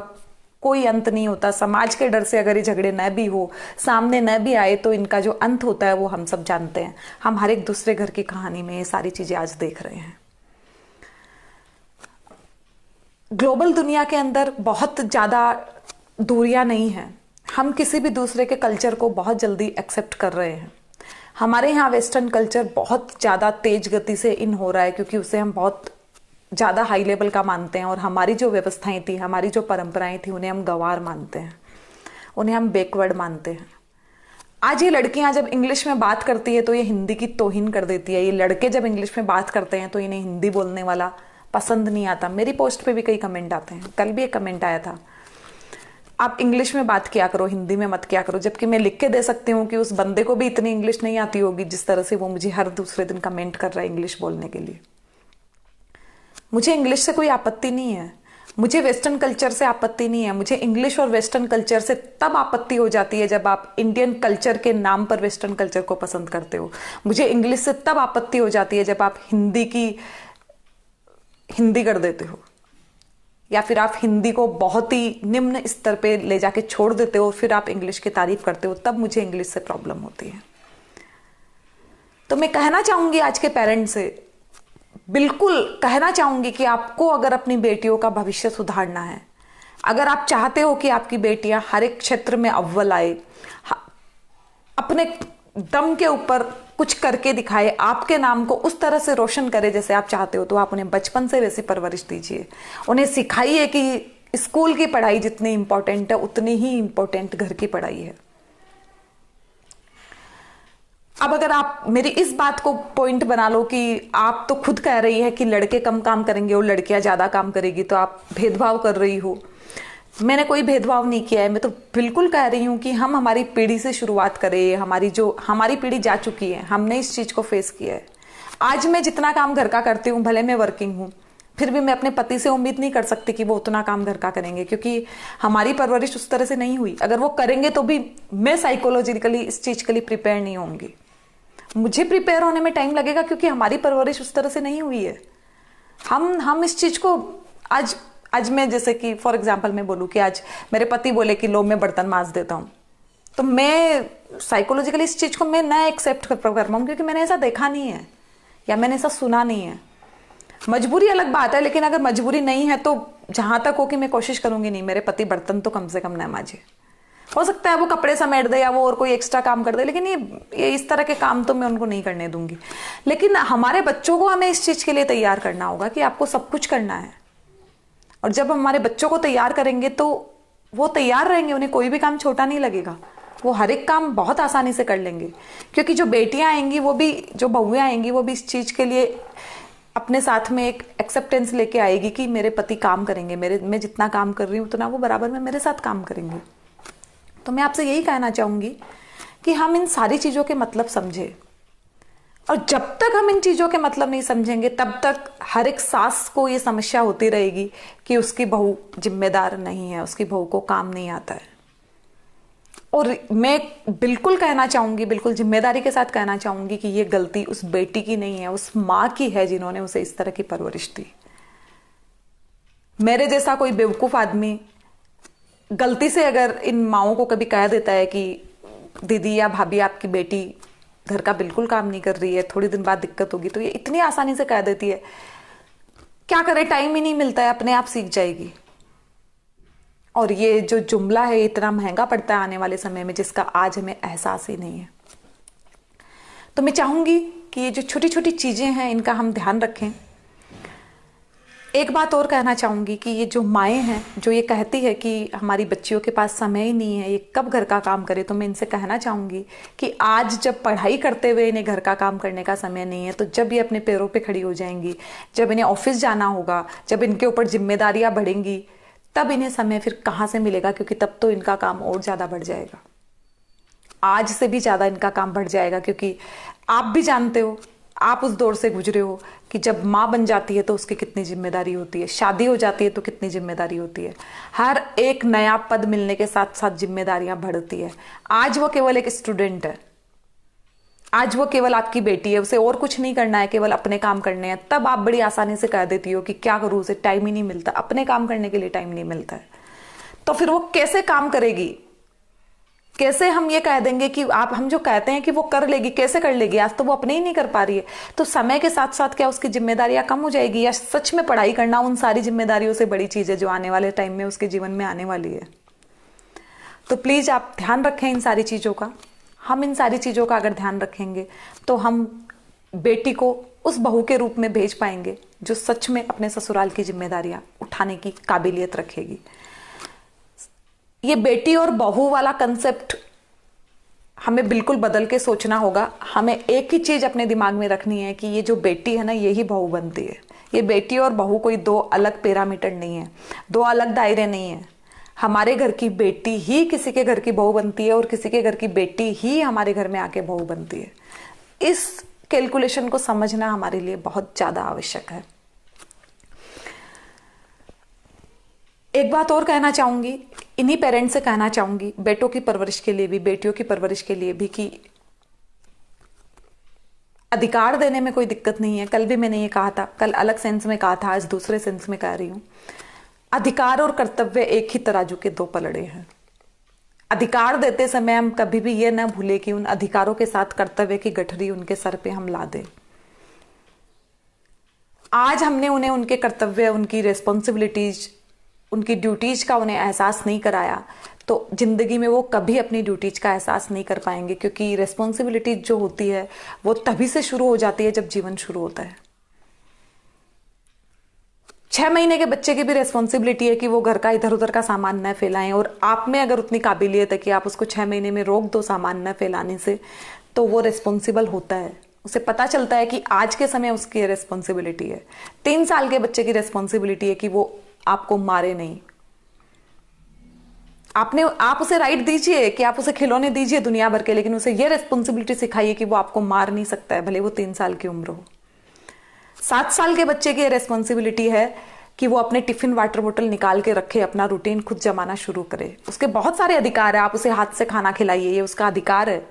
कोई अंत नहीं होता। समाज के डर से अगर ये झगड़े न भी हो, सामने न भी आए, तो इनका जो अंत होता है वो हम सब जानते हैं। हम हर एक दूसरे घर की कहानी में ये सारी चीजें आज देख रहे हैं। ग्लोबल दुनिया के अंदर बहुत ज्यादा दूरियां नहीं हैं। हम किसी भी दूसरे के कल्चर को बहुत जल्दी एक्सेप्ट कर रहे हैं। हमारे यहाँ वेस्टर्न कल्चर बहुत ज़्यादा तेज गति से इन हो रहा है, क्योंकि उसे हम बहुत ज़्यादा हाई लेवल का मानते हैं, और हमारी जो व्यवस्थाएं थी, हमारी जो परंपराएं थी, उन्हें हम गंवार मानते हैं, उन्हें हम बैकवर्ड मानते हैं। आज ये लड़कियां जब इंग्लिश में बात करती है तो ये हिंदी की तौहीन कर देती है। ये लड़के जब इंग्लिश में बात करते हैं तो इन्हें हिंदी बोलने वाला पसंद नहीं आता। मेरी पोस्ट पे भी कई कमेंट आते हैं। कल भी एक कमेंट आया था, आप इंग्लिश में बात किया करो, हिंदी में मत किया करो। जबकि मैं लिख के दे सकती हूँ कि उस बंदे को भी इतनी इंग्लिश नहीं आती होगी जिस तरह से वो मुझे हर दूसरे दिन कमेंट कर रहा है इंग्लिश बोलने के लिए। मुझे इंग्लिश से कोई आपत्ति नहीं है, मुझे वेस्टर्न कल्चर से आपत्ति नहीं है। मुझे इंग्लिश और वेस्टर्न कल्चर से तब आपत्ति हो जाती है जब आप इंडियन कल्चर के नाम पर वेस्टर्न कल्चर को पसंद करते हो। मुझे इंग्लिश से तब आपत्ति हो जाती है जब आप हिंदी कर देते हो, या फिर आप हिंदी को बहुत ही निम्न स्तर पे ले जाके छोड़ देते हो, फिर आप इंग्लिश की तारीफ करते हो, तब मुझे इंग्लिश से प्रॉब्लम होती है। तो मैं कहना चाहूंगी आज के पेरेंट्स से, बिल्कुल कहना चाहूंगी कि आपको अगर अपनी बेटियों का भविष्य सुधारना है, अगर आप चाहते हो कि आपकी बेटियां हर एक क्षेत्र में अव्वल आए, अपने दम के ऊपर कुछ करके दिखाए, आपके नाम को उस तरह से रोशन करे जैसे आप चाहते हो, तो आप उन्हें बचपन से वैसी परवरिश दीजिए। उन्हें सिखाइए कि स्कूल की पढ़ाई जितनी इंपॉर्टेंट है उतनी ही इंपॉर्टेंट घर की पढ़ाई है। अब अगर आप मेरी इस बात को पॉइंट बना लो कि आप तो खुद कह रही है कि लड़के कम काम करेंगे और लड़कियां ज्यादा काम करेगी, तो आप भेदभाव कर रही हो। मैंने कोई भेदभाव नहीं किया है। मैं तो बिल्कुल कह रही हूं कि हम हमारी पीढ़ी से शुरुआत करें। हमारी पीढ़ी जा चुकी है, हमने इस चीज को फेस किया है। आज मैं जितना काम घर का करती हूँ, भले मैं वर्किंग हूँ, फिर भी मैं अपने पति से उम्मीद नहीं कर सकती कि वो उतना काम घर का करेंगे, क्योंकि हमारी परवरिश उस तरह से नहीं हुई। अगर वो करेंगे तो भी मैं साइकोलॉजिकली इस चीज के लिए प्रिपेयर नहीं होंगी। मुझे प्रिपेयर होने में टाइम लगेगा, क्योंकि हमारी परवरिश उस तरह से नहीं हुई है। हम इस चीज को आज मैं, जैसे कि फॉर एग्जाम्पल मैं बोलूँ कि आज मेरे पति बोले कि लो मैं बर्तन मांज देता हूँ, तो मैं साइकोलॉजिकली इस चीज को मैं ना एक्सेप्ट कर पाऊँ, क्योंकि मैंने ऐसा देखा नहीं है या मैंने ऐसा सुना नहीं है। मजबूरी अलग बात है, लेकिन अगर मजबूरी नहीं है तो जहां तक हो कि मैं कोशिश करूंगी नहीं, मेरे पति बर्तन तो कम से कम न मांजे। हो सकता है वो कपड़े समेट दे या वो और कोई एक्स्ट्रा काम कर दे, लेकिन ये इस तरह के काम तो मैं उनको नहीं करने दूंगी। लेकिन हमारे बच्चों को हमें इस चीज के लिए तैयार करना होगा कि आपको सब कुछ करना है। और जब हम हमारे बच्चों को तैयार करेंगे तो वो तैयार रहेंगे, उन्हें कोई भी काम छोटा नहीं लगेगा, वो हर एक काम बहुत आसानी से कर लेंगे। क्योंकि जो बेटियां आएंगी, वो भी जो बहुएं आएंगी, वो भी इस चीज के लिए अपने साथ में एक एक्सेप्टेंस लेके आएगी कि मेरे पति काम करेंगे, मैं जितना काम कर रही हूँ उतना वो बराबर में मेरे साथ काम करेंगे। तो मैं आपसे यही कहना चाहूंगी कि हम इन सारी चीजों के मतलब समझे, और जब तक हम इन चीजों के मतलब नहीं समझेंगे तब तक हर एक सास को ये समस्या होती रहेगी कि उसकी बहू जिम्मेदार नहीं है, उसकी बहू को काम नहीं आता है। और मैं बिल्कुल कहना चाहूंगी, बिल्कुल जिम्मेदारी के साथ कहना चाहूंगी कि ये गलती उस बेटी की नहीं है, उस माँ की है जिन्होंने उसे इस तरह की परवरिश दी। मेरे जैसा कोई बेवकूफ आदमी गलती से अगर इन माओं को कभी कह देता है कि दीदी या भाभी आपकी बेटी घर का बिल्कुल काम नहीं कर रही है, थोड़ी दिन बाद दिक्कत होगी, तो ये इतनी आसानी से कह देती है। क्या करे, टाइम ही नहीं मिलता है, अपने आप सीख जाएगी। और ये जो जुमला है इतना महंगा पड़ता है आने वाले समय में, जिसका आज हमें एहसास ही नहीं है। तो मैं चाहूंगी कि ये जो छोटी छोटी चीजें हैं इनका हम ध्यान रखें। एक बात और कहना चाहूंगी कि ये जो माएँ हैं जो ये कहती है कि हमारी बच्चियों के पास समय ही नहीं है, ये कब घर का काम करे, तो मैं इनसे कहना चाहूंगी कि आज जब पढ़ाई करते हुए इन्हें घर का काम करने का समय नहीं है, तो जब ये अपने पैरों पे खड़ी हो जाएंगी, जब इन्हें ऑफिस जाना होगा, जब इनके ऊपर जिम्मेदारियां बढ़ेंगी, तब इन्हें समय फिर कहाँ से मिलेगा, क्योंकि तब तो इनका काम और ज़्यादा बढ़ जाएगा, आज से भी ज़्यादा इनका काम बढ़ जाएगा। क्योंकि आप भी जानते हो, आप उस दौर से गुजरे हो कि जब माँ बन जाती है तो उसकी कितनी जिम्मेदारी होती है, शादी हो जाती है तो कितनी जिम्मेदारी होती है, हर एक नया पद मिलने के साथ साथ जिम्मेदारियां बढ़ती है। आज वो केवल एक स्टूडेंट है, आज वो केवल आपकी बेटी है, उसे और कुछ नहीं करना है, केवल अपने काम करने हैं। तब आप बड़ी आसानी से कह देती हो कि क्या करूँ, उसे टाइम ही नहीं मिलता, अपने काम करने के लिए टाइम नहीं मिलता है। तो फिर वो कैसे काम करेगी? कैसे हम ये कह देंगे कि आप, हम जो कहते हैं कि वो कर लेगी, कैसे कर लेगी? आज तो वो अपने ही नहीं कर पा रही है। तो समय के साथ साथ क्या उसकी जिम्मेदारियां कम हो जाएगी, या सच में पढ़ाई करना उन सारी जिम्मेदारियों से बड़ी चीज है जो आने वाले टाइम में उसके जीवन में आने वाली है? तो प्लीज आप ध्यान रखें इन सारी चीजों का। हम इन सारी चीजों का अगर ध्यान रखेंगे तो हम बेटी को उस बहू के रूप में भेज पाएंगे जो सच में अपने ससुराल की जिम्मेदारियां उठाने की काबिलियत रखेगी। ये बेटी और बहू वाला कंसेप्ट हमें बिल्कुल बदल के सोचना होगा। हमें एक ही चीज अपने दिमाग में रखनी है कि ये जो बेटी है ना, यही बहू बनती है। ये बेटी और बहू कोई दो अलग पैरामीटर नहीं है, दो अलग दायरे नहीं है। हमारे घर की बेटी ही किसी के घर की बहू बनती है और किसी के घर की बेटी ही हमारे घर में आके बहू बनती है। इस कैलकुलेशन को समझना हमारे लिए बहुत ज्यादा आवश्यक है। एक बात और कहना चाहूंगी, इन्हीं पेरेंट्स से कहना चाहूंगी, बेटों की परवरिश के लिए भी, बेटियों की परवरिश के लिए भी, कि अधिकार देने में कोई दिक्कत नहीं है। कल भी मैंने ये कहा था, कल अलग सेंस में कहा था, आज दूसरे सेंस में कह रही हूं। अधिकार और कर्तव्य एक ही तराजू के दो पलड़े हैं। अधिकार देते समय हम कभी भी ये ना भूले कि उन अधिकारों के साथ कर्तव्य की गठरी उनके सर पे हम ला दें। आज हमने उन्हें उनके कर्तव्य, उनकी रेस्पॉन्सिबिलिटीज, उनकी ड्यूटीज का उन्हें एहसास नहीं कराया तो जिंदगी में वो कभी अपनी ड्यूटीज का एहसास नहीं कर पाएंगे। क्योंकि रेस्पॉन्सिबिलिटीज जो होती है वो तभी से शुरू हो जाती है जब जीवन शुरू होता है। 6 महीने के बच्चे की भी रेस्पॉन्सिबिलिटी है कि वो घर का इधर उधर का सामान न फैलाएं, और आप में अगर उतनी काबिलियत है कि आप उसको 6 महीने में रोक दो सामान न फैलाने से, तो वो रेस्पॉन्सिबल होता है। उसे पता चलता है कि आज के समय उसकी रेस्पॉन्सिबिलिटी है। 3 साल के बच्चे की रेस्पॉन्सिबिलिटी है कि वो आपको मारे नहीं। आप उसे राइट दीजिए कि आप उसे खिलौने दीजिए दुनिया भर के, लेकिन उसे ये रेस्पॉन्सिबिलिटी सिखाइए कि वो आपको मार नहीं सकता है, भले वो 3 साल की उम्र हो। 7 साल के बच्चे की रेस्पॉन्सिबिलिटी है कि वो अपने टिफिन वाटर बोतल निकाल के रखे, अपना रूटीन खुद जमाना शुरू करे। उसके बहुत सारे अधिकार है। आप उसे हाथ से खाना खिलाइए, ये उसका अधिकार है।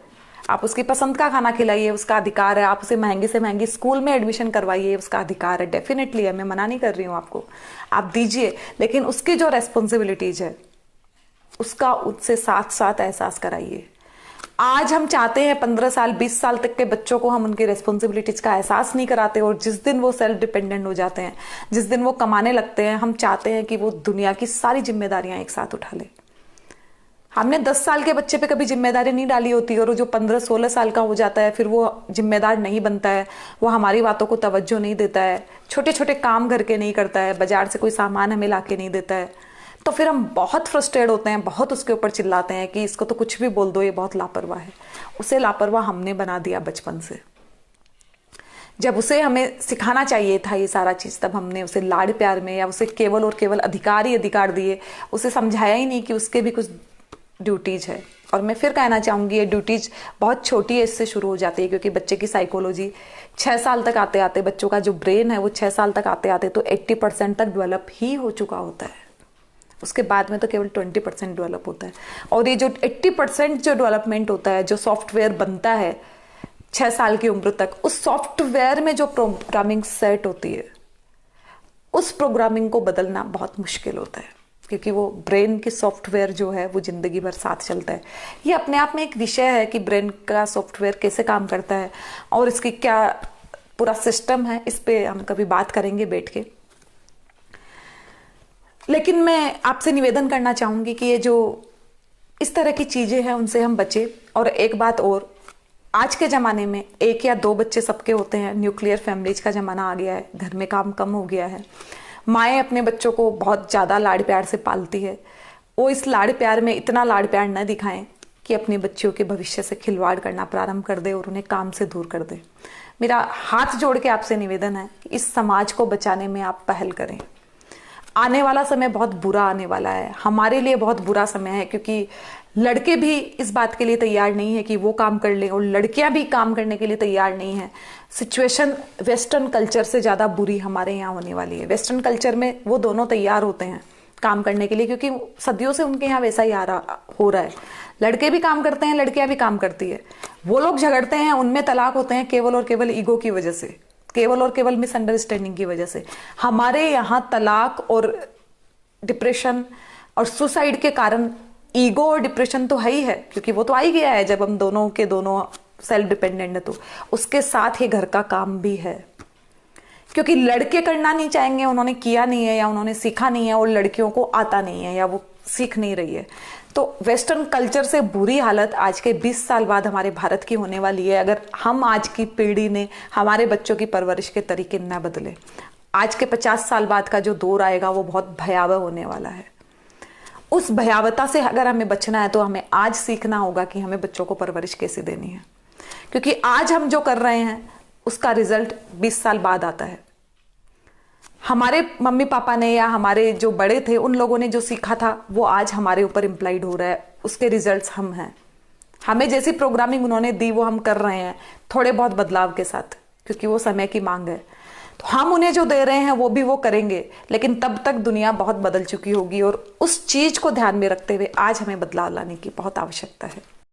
आप उसकी पसंद का खाना खिलाइए, उसका अधिकार है। आप उसे महंगे से महंगी स्कूल में एडमिशन करवाइए, उसका अधिकार है। डेफिनेटली है, मैं मना नहीं कर रही हूं आपको, आप दीजिए, लेकिन उसकी जो रेस्पॉन्सिबिलिटीज है उसका उससे साथ साथ एहसास कराइए। आज हम चाहते हैं 15 साल 20 साल तक के बच्चों को हम उनकी रेस्पॉन्सिबिलिटीज का एहसास नहीं कराते, और जिस दिन वो सेल्फ डिपेंडेंट हो जाते हैं, जिस दिन वो कमाने लगते हैं, हम चाहते हैं कि वो दुनिया की सारी जिम्मेदारियां एक साथ उठा ले। हमने 10 साल के बच्चे पे कभी जिम्मेदारी नहीं डाली होती, और वो जो 15-16 साल का हो जाता है फिर वो जिम्मेदार नहीं बनता है, वो हमारी बातों को तवज्जो नहीं देता है, छोटे छोटे काम घर के नहीं करता है, बाजार से कोई सामान हमें ला के नहीं देता है, तो फिर हम बहुत फ्रस्ट्रेट होते हैं, बहुत उसके ऊपर चिल्लाते हैं कि इसको तो कुछ भी बोल दो, ये बहुत लापरवाह है। उसे लापरवाह हमने बना दिया बचपन से। जब उसे हमें सिखाना चाहिए था ये सारा चीज, तब हमने उसे लाड़ प्यार में या उसे केवल और केवल अधिकार ही अधिकार दिए, उसे समझाया ही नहीं कि उसके भी कुछ ड्यूटीज है। और मैं फिर कहना चाहूंगी, ये ड्यूटीज बहुत छोटी एज से शुरू हो जाती है, क्योंकि बच्चे की साइकोलॉजी 6 साल तक आते आते, बच्चों का जो ब्रेन है वो 6 साल तक आते आते तो 80% तक डेवलप ही हो चुका होता है। उसके बाद में तो केवल 20% डेवलप होता है। और ये जो 80% जो डेवलपमेंट होता है, जो सॉफ्टवेयर बनता है 6 साल की उम्र तक, उस सॉफ्टवेयर में जो प्रोग्रामिंग सेट होती है, उस प्रोग्रामिंग को बदलना बहुत मुश्किल होता है, क्योंकि वो ब्रेन की सॉफ्टवेयर जो है वो जिंदगी भर साथ चलता है। ये अपने आप में एक विषय है कि ब्रेन का सॉफ्टवेयर कैसे काम करता है और इसकी क्या पूरा सिस्टम है, इस पे हम कभी बात करेंगे बैठ के। लेकिन मैं आपसे निवेदन करना चाहूंगी कि ये जो इस तरह की चीजें हैं उनसे हम बचे। और एक बात और, आज के ज़माने में 1 या 2 बच्चे सबके होते हैं। न्यूक्लियर फैमिलीज का ज़माना आ गया है, घर में काम कम हो गया है। माएँ अपने बच्चों को बहुत ज़्यादा लाड़ प्यार से पालती है। वो इस लाड़ प्यार में इतना लाड़ प्यार न दिखाएं कि अपने बच्चों के भविष्य से खिलवाड़ करना प्रारंभ कर दे और उन्हें काम से दूर कर दे। मेरा हाथ जोड़ के आपसे निवेदन है कि इस समाज को बचाने में आप पहल करें। आने वाला समय बहुत बुरा आने वाला है, हमारे लिए बहुत बुरा समय है, क्योंकि लड़के भी इस बात के लिए तैयार नहीं है कि वो काम कर लें और लड़कियां भी काम करने के लिए तैयार नहीं है। सिचुएशन वेस्टर्न कल्चर से ज़्यादा बुरी हमारे यहाँ होने वाली है। वेस्टर्न कल्चर में वो दोनों तैयार होते हैं काम करने के लिए, क्योंकि सदियों से उनके यहाँ वैसा ही हो रहा है। लड़के भी काम करते हैं, लड़कियां भी काम करती है। वो लोग झगड़ते हैं, उनमें तलाक होते हैं केवल और केवल ईगो की वजह से, केवल और केवल मिसअंडरस्टैंडिंग की वजह से। हमारे यहाँ तलाक और डिप्रेशन और सुसाइड के कारण ईगो और डिप्रेशन तो है ही है, क्योंकि वो तो आ ही गया है जब हम दोनों के दोनों सेल्फ डिपेंडेंट है। तो उसके साथ ही घर का काम भी है, क्योंकि लड़के करना नहीं चाहेंगे, उन्होंने किया नहीं है या उन्होंने सीखा नहीं है, और लड़कियों को आता नहीं है या वो सीख नहीं रही है। तो वेस्टर्न कल्चर से बुरी हालत आज के 20 साल बाद हमारे भारत की होने वाली है, अगर हम आज की पीढ़ी ने हमारे बच्चों की परवरिश के तरीके न बदले। आज के 50 साल बाद का जो दौर आएगा वो बहुत भयावह होने वाला है। उस भयावहता से अगर हमें बचना है तो हमें आज सीखना होगा कि हमें बच्चों को परवरिश कैसे देनी है, क्योंकि आज हम जो कर रहे हैं उसका रिजल्ट 20 साल बाद आता है। हमारे मम्मी पापा ने या हमारे जो बड़े थे उन लोगों ने जो सीखा था वो आज हमारे ऊपर इम्प्लाइड हो रहा है, उसके रिजल्ट्स हम हैं। हमें जैसी प्रोग्रामिंग उन्होंने दी वो हम कर रहे हैं, थोड़े बहुत बदलाव के साथ, क्योंकि वो समय की मांग है। तो हम उन्हें जो दे रहे हैं वो भी वो करेंगे, लेकिन तब तक दुनिया बहुत बदल चुकी होगी, और उस चीज को ध्यान में रखते हुए आज हमें बदलाव लाने की बहुत आवश्यकता है।